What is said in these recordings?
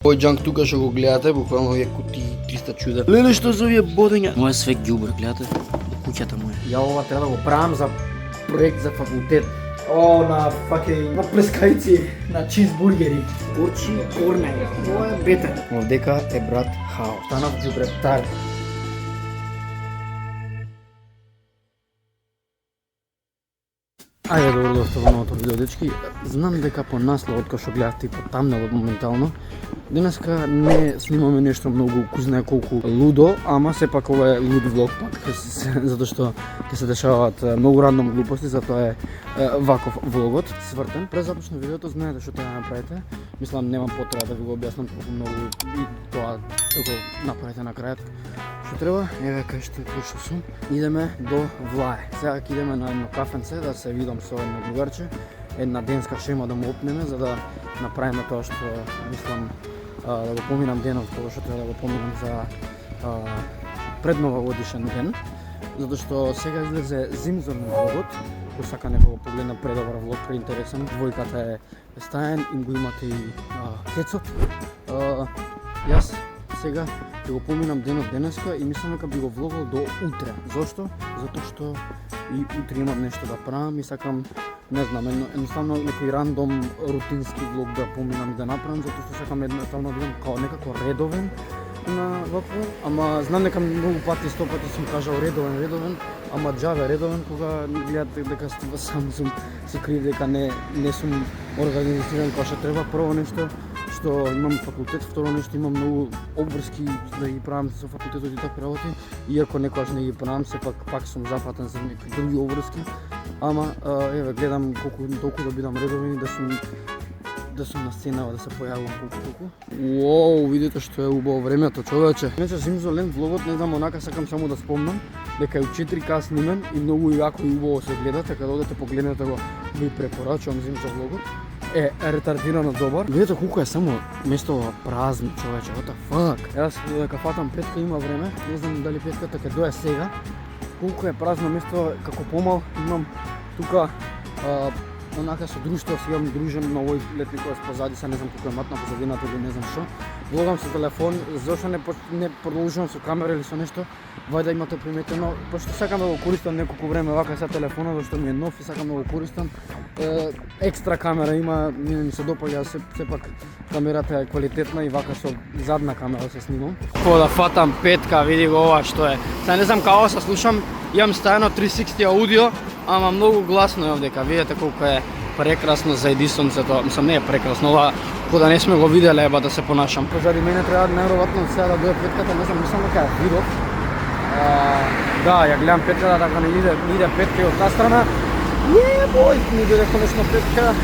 Овој джанк тука што го гледате, буквално овие кутии 300 чуда. Леле што за овие бодења? Моја све ѓубре, гледате? Куќата моја. Ја ова треба да го правам за проект за факултет. О, на плескајци, на чизбургери. Очи корне. Ова е бетер. Овдека е брат Хао. Станав ѓубретар. Ајде да дојдовте во новото видео, дечки. Знам дека по насловот кој што гледате и по тамнелот моментално, денеска не снимаме нешто многу кузне колку лудо, ама сепак ова е луд влог пак, затоа што ќе се дешаваат многу рандом глупости, затоа е ваков влогот свртен. Пред започна видеото, знаете што треба да направите. Мислам немам потреба да ви го објаснам колку многу и тоа го направите на крајот. Што треба? Еве кај што сум. Идеме до Влае. Сега ќе идеме на едно кафенце да се видам со едно другарче, една денска шема да му опнеме за да направиме тоа што мислам да го поминам денот кога што треба да го поминам за предновогодишен ден. Затоа што сега излезе зимзорен влогот, кој сака некој го погледна предобар влог, преинтересен. Двојката е стаен и го имате и кецот. Јас сега ќе го поминам денот денеска и мислам дека би го влогал до утре. Зошто? Затоа што и утре имам нешто да правам и сакам, не знам, едноставно некој рандом рутински влог да поминам и да направам, затоа што сакам едноставно да бидам као некако редовен на вакво, ама знам дека многу пати, 100 пати сум кажал редовен, ама џаве редовен кога гледате дека сам сум се крив дека не сум организиран како што треба. Прво нешто што имам факултет, второ нешто имам многу обврски да ги правам со факултетот и такви работи, иако некогаш не ги правам, сепак пак сум зафатен за некои други обврски, ама еве гледам колку толку да бидам редовен и да сум на сцена, да се појавувам колку. Уоу, видите што е убаво времето, човече. Иначе зимзолен влогот, не знам, онака сакам само да спомнам дека е у 4К снимен и многу јако и убаво се гледа, така да одете погледнете го, ви препорачувам зимзо влогот. Е ретардирано добар. Видете колку е само местото празно, човече, what the fuck. Јас дека фатам петка има време, не знам дали петката ќе дое сега. Колку е празно место, како помал имам тука онака со друштво си имам дружен на овој летникот позади, се не знам колку е матна позадината или не знам што. Влогам со телефон, зошто не продолжувам со камера или со нешто, вајде имате приметено, пошто сакам да го користам неколку време вака со телефонот, зашто ми е нов и сакам да го користам. Екстра камера има, ми се допаѓа, сепак камерата е квалитетна и вака со задна камера се снимам. Кога да фатам петка, види го ова што е. Сега не знам како се слушам, имам стаено 360 аудио, ама многу гласно е овдека, видите колку е прекрасно за едисонцето, мислам не е прекрасно, ова кога не сме го виделе еба да се понашам. Позади мене треба најверојатно сега да дое петката, не знам, мислам дека е видов. Да, ја гледам петката, така не иде петка и од таа страна. Ми дојде конечно петка,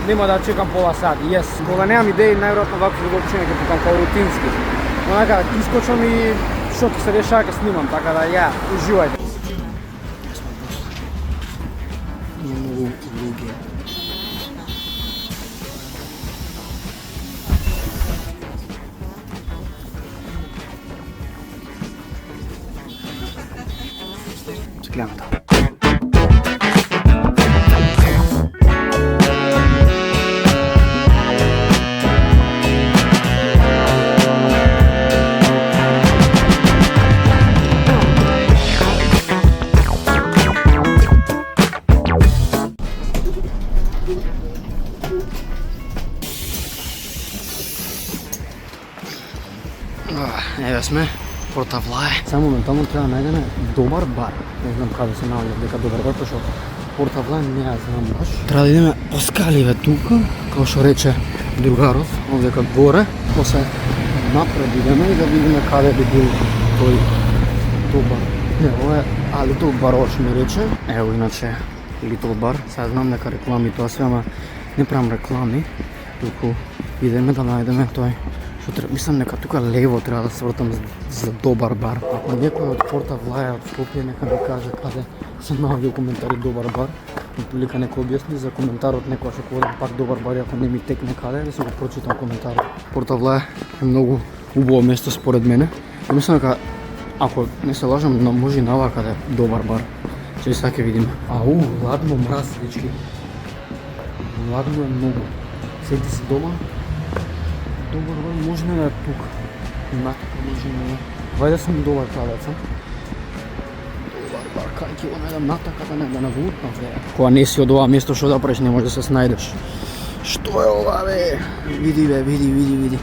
нема да чекам пола сат, yes. Кога немам идеи, најверојатно вакво влогчиња ќе пукам као рутински. Онака, искочам и што ќе се дешава ќе снимам, така да ја, уживајте. Гледам. Еве сме, Порта Влае. Само моментално треба да најдеме добар бар. Не знам каде се наоѓа дека добар бар, пошто Порта Влае не ја знам баш. Треба да идеме по скаливе тука, како што рече другаров, овдека горе, после напред идеме и да видиме каде би бил тој бар. Не, ова е Little Bar ми рече. Ево иначе Little Bar. Сега знам дека реклами тоа се, ама не правам реклами, туку идеме да најдеме тој. Мислам дека тука лево треба да свртам за добар бар. Ако некој од Порта Влае, од Скопје, нека ми каже каде се наоѓа коментари добар бар. Прилика некој објасни за коментарот, некој што одам пак добар бар, ако не ми текне каде, да се го прочитам коментарот. Порта Влае е многу убаво место според мене. Мислам дека ако не се лажам, може и навакаде добар бар. Че сега ќе видиме. Ладно мраз, дечки. Ладно е многу. Седи си дома, Добар бар, може да е тук. Натака може да е. Вајде сум добар кладеца. Добар бар, кај ќе го најдам натака да не да навутнав, бе. Кога не си од ова место што да правиш, не може да се снајдеш. Што е ова, бе? Види, бе, види.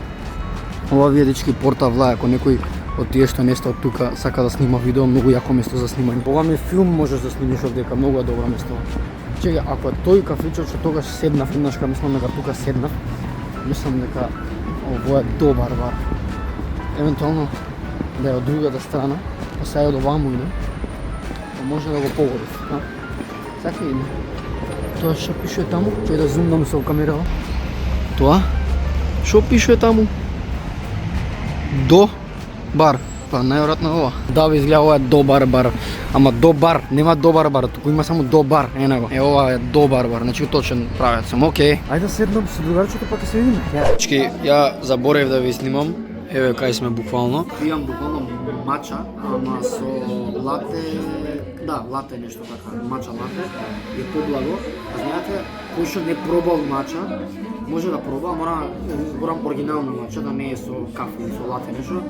Ова вие дечки порта влаа, ако некој од тие што несте од тука сака да снима видео, многу јако место за снимање. Ова ми филм можеш да снимиш овдека, многу е добро место. Чекај, ако е тој кафичот што тогаш седнав, еднашка мислам дека тука седнав, мислам дека ово е добар бар. Евентуално да е од другата страна, па сега е од оваму иде, па може да го погодив, а? Сака иде. Тоа што пише таму? Чеј да зумнам со камерава. Тоа? Што пише таму? До бар. Па најверојатно ова. Да, изгледа ова е добар бар. Ама добар, нема добар бар, туку има само добар, ена го. Е, ова е добар бар, значи точен правец сум, окей. Ајде да седнам со другарчето па ќе се видиме. Ја заборев да ви снимам. Еве кај сме буквално. Пијам буквално мача, ама со лате, да, лате нешто така, мача лате, е поблаго. Знаете, кој што не пробал мача, може да проба, мора зборам оригинално мача, да не е со кафе или со лате нешто.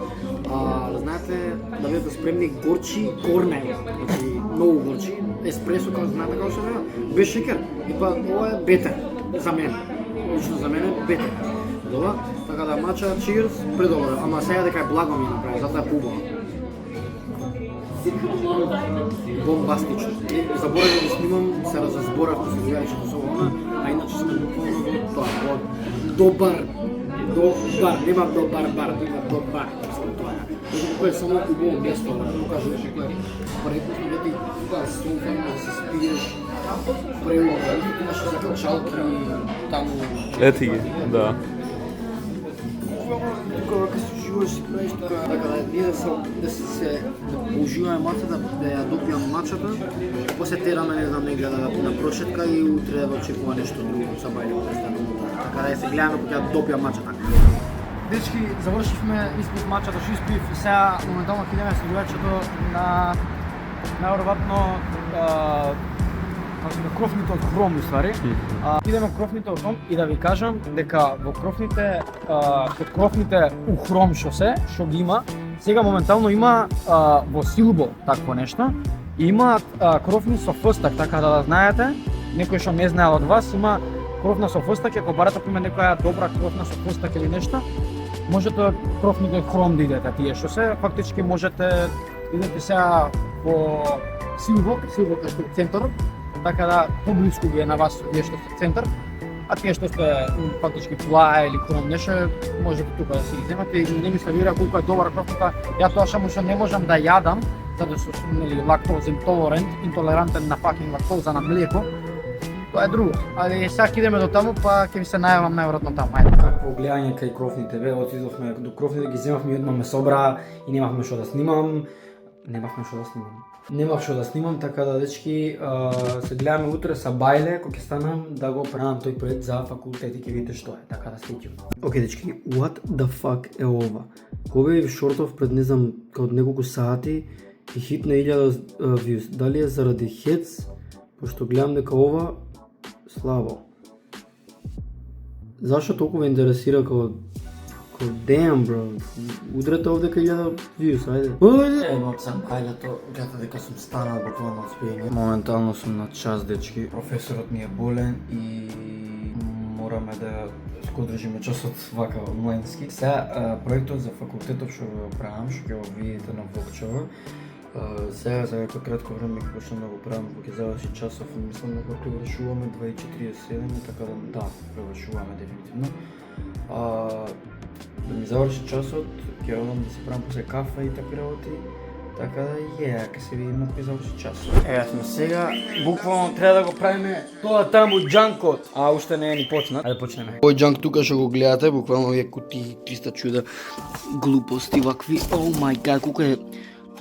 Знаете, да бидете спремни горчи корнево, значи многу горчи, еспресо како знаете како се вела, без шекер. И па ова е бетер за мене. Лично за мене бетер. Добро, така да мача, cheers, предобро, ама сега дека е благо ми направи, затоа е поблаго. Бомбастично. Заборав да го снимам, се разборав со другарчето со ова, а иначе сме буквално во тоа, добар, нема добар бар, нема добар, тоа е. Тоа е само убаво место, да кажам, дека е предпоставка дека тука софа да се спиеш, преубаво, имаш за качалки таму. Ети ги, да. Тука кога се уживаш си правиш така да ние да уживаме мацата, да ја допијам мачата, после тераме не знам негде на прошетка и утре да очекува нешто друго со бајле така да ја се гледаме кога ја допијам мачата. Дечки, завршивме испит мачата што испив и сега моментално ќе идеме со другачето на најверојатно крофните од хром, уствари. Идеме крофните од хром и да ви кажам дека во крофните, код крофните у хром што ги има, сега моментално има во Силбо такво нешто. И имаат крофни со фстак, така да знаете, некој што не знаел од вас, има крофна со фстак, ако барате има некоја добра крофна со фстак или нешто, можете крофните хром да идете тие што се, фактички можете идете сега во Силбо како центарот, така да поблиску ги е на вас вие што сте центар, а тие што сте фактички плаа или хром нешто, можете тука да си ги земате и не ми се вира колку е добар крофната. Ја тоа само што не можам да јадам, затоа што сум лактозен интолерантен на факинг лактоза на млеко. Тоа е друго, али сега идеме до таму, па ќе ви се најавам најверојатно таму. Ајде. Какво гледање кај крофните, бе, отидовме до крофните, ги земавме и одма ме собра и немавме што да снимам. Немав што да снимам, така да дечки се гледаме утре са бајле, кога ќе станам да го правам тој проект за факултет и ќе видите што е, така да стеќу. Океј дечки, what the fuck е ова? Кога шортов пред не знам од неколку сати и хитна 1000 views. Дали е заради хец, пошто гледам дека ова слабо. Зашто толку ме интересира како damn bro, удрете овдека 1000 views, ајде. Ево сам ајдето, гледате дека сум станал буквално од спиење. Моментално сум на час, дечки. Професорот ми е болен и мораме да го одржиме часот вака онлајнски. Сега проектот за факултетот што го правам, што ќе го видите на Вокчево, сега за некој кратко време ќе почнем да го правам, кога ќе заврши часов, мислам дека превршуваме 2:47, така да превршуваме дефинитивно. Да ми заврши часот, ќе одам да се правам после кафе и такви работи, така да ќе се видиме кога заврши часот. Ева сме сега, буквално треба да го правиме тоа таму џанкот, а уште не е ни почнат. Ајде почнеме. Овој џанк тука што го гледате, буквално овие кутии 300 чуда глупости вакви. Oh my god, колку е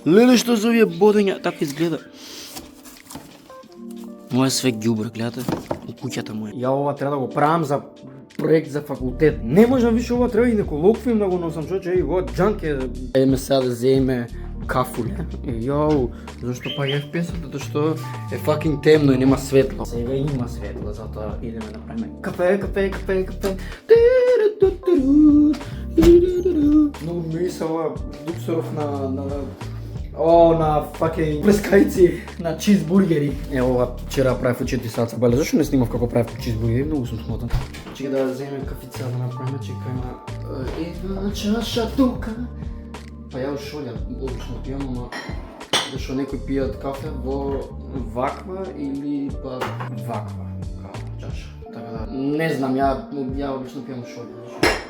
леле што за овие бодења, така изгледа. Моја све ѓубре, гледате, у куќата моја. Ја ова треба да го правам за проект за факултет. Не можам више ова, треба и да колоквиум да го носам, чоче, и ова џанк е. Еме сега да земе кафуле. Јоу, зашто па FPS, затоа што е факинг темно и нема светло. Сега има светло, затоа идеме да правиме кафе. Многу мириса ова Люксоров на факе плескајци на чизбургери. Ова вчера правев 4 саат са бале. Зашто не снимав како правев чизбургери? Многу сум смотан. Чека да земем кафица да направиме, чека има една чаша тука. Па ја шолјам, обично пијам, ама зашто некои пијат кафе во ваква или па ваква чаша. Така да, не знам, ја обично пијам шолја.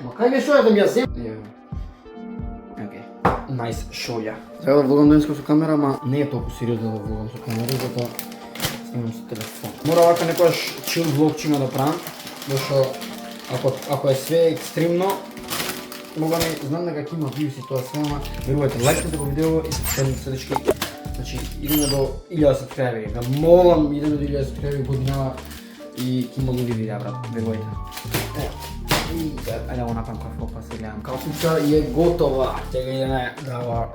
Ма кај ме шолја да ми ја земам? Најс шолја. Сега да влогам денеска со камера, ама не е толку сериозно да влогам со камера, затоа снимам со телефон. Мора вака некојаш чил влогчиња да правам, зашто ако е све екстремно, мога не знам дека ќе има вируси тоа све, ама верувајте, лајкнете го видео и се дечки. Значи, идеме до 1000 сабскрајбери. Да молам, идеме до 1000 сабскрајбери година и ќе има луди видеа, брат, верувајте. Ајде го направам кафе, па се гледам. Кафица е готова. Сега идеме да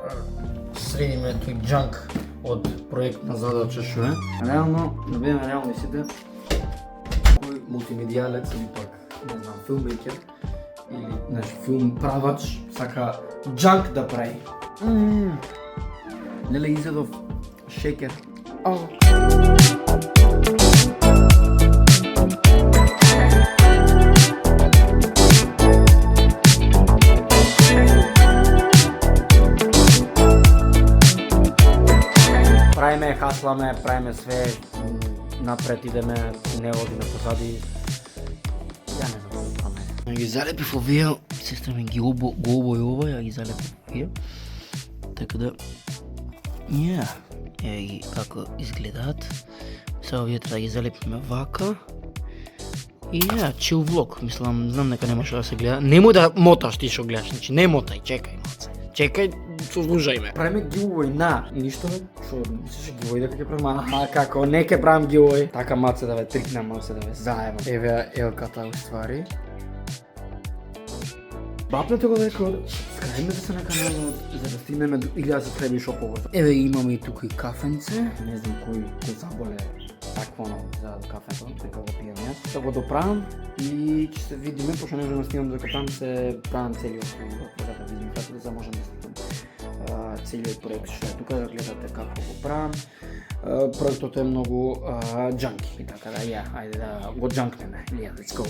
средиме тој джанк од проектна задача што е. Реално, да бидеме реални сите, кој мултимедијалец или пак, не знам, филммейкер или, значи, филм правач сака джанк да прави. Неле изедов шекер. Правиме, хасламе, правиме све, напред идеме, не одиме позади. Ја не знам што правиме. Ги залепив овие, сестра ми ги обојува, ја ги залепив овие. Така да, еве ги како изгледаат. Сега овие треба да ги залепиме вака. И чил влог, мислам, знам дека нема што да се гледа. Немој да моташ ти што гледаш, значи не мотај, чекај малце. Чекај, сослужај ме. Правиме giveaway на ништо бе? Што мислиш giveaway дека ќе правам? Аха, како не ќе правам giveaway. Така маце да ве трикнам, маце да ве заеба. Еве елката уствари. Бапнете го дека скрајмете се на каналот за да стигнеме до 1000 сабскрајбери што поврзо. Еве имаме и тука и кафенце, не знам кој заболе такво за кафето, дека го пијам јас. Да го доправам и ќе се видиме, пошто не можам да снимам дека там се правам целиот проект, да видим како да можам да снимам целиот проект што е тука, да гледате како го правам. Проектот е многу джанки, и така да ајде да го джанкнеме. Let's go.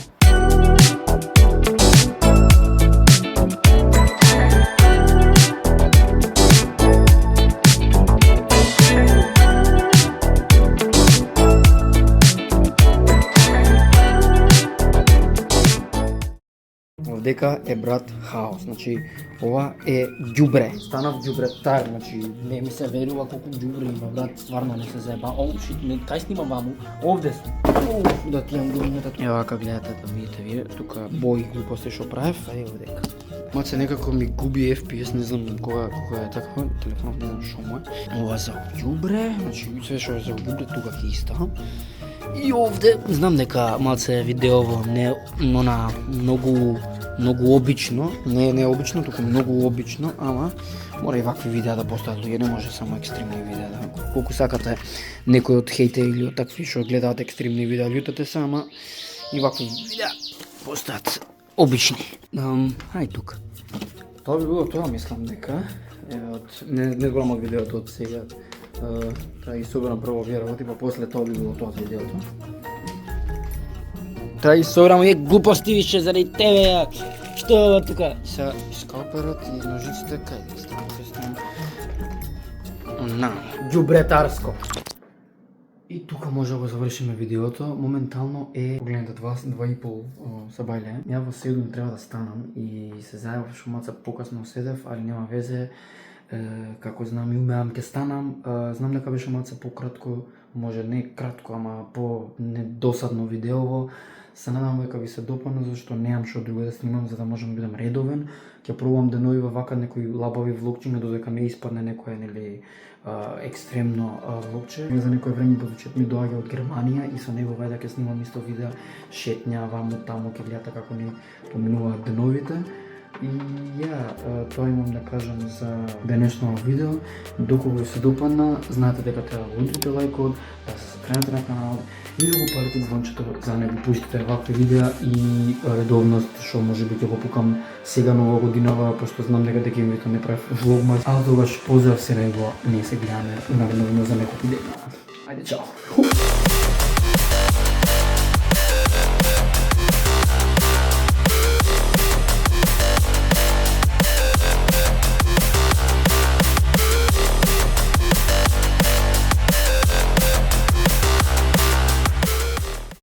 Дека е брат хаос, значи ова е ѓубре. Станав ѓубретар, значи не ми се верува колку ѓубре има, брат, стварно не се заеба. Кај снимам ваму? Овде сум. Да ти имам гумината. Ева вака гледате да видите вие, тука бои глупости што правев, а ево дека. Маце некако ми губи FPS, не знам кога е така, телефонот не знам што му е. Ова за ѓубре, значи све што е за ѓубре тука ќе иставам. И овде знам дека малце видеово не многу обично, не обично, туку многу обично, ама мора и вакви видеа да постојат, луѓе, не може само екстремни видеа да. Колку сакате некој од хейтери или од такви што гледаат екстремни видеа, љутате се, ама и вакви видеа постојат обични. Хај тука. Тоа би било тоа, мислам дека не зборам од видеото од сега. Треба ги соберам прво овие работи, па после тоа би било тоа за видеото. Треба ги соберам овие глупости више заради тебе, ја. Што е ова тука? Сега скалперот и ножиците кај да ставам? Ѓубретарско. И тука може да го завршиме видеото. Моментално е, погледнете, 2:30 са бајле. Ја во 7 треба да станам и се зајавав што маца покасно седев, али нема везе. Како знам и умеам ке станам, знам дека беше малце пократко, може не кратко, ама по недосадно видеово. Се надам дека ви се допадна, зашто немам што друго да снимам за да можам да бидам редовен. Ќе пробувам денови вака некои лабави влогчиња додека не испадне некое нели екстремно влогче. За некој време подучет ми доаѓа од Германија и со него вајде ќе снимам исто видеа, шетња ваму таму, ќе гледате како ни поминуваат деновите. И тоа имам да кажам за денешно видео. Доколку ви се допадна, знаете дека треба да удрите лајкот, да се сабскрајбите на каналот И да го палите звончето за да не ви пуштите вакви видеа и редовност што може би ќе го пукам сега нова годинава, пошто знам дека декемврито не правев влогмас. А тогаш поздрав се него, ние се гледаме наредно за некој ден. Ајде, чао!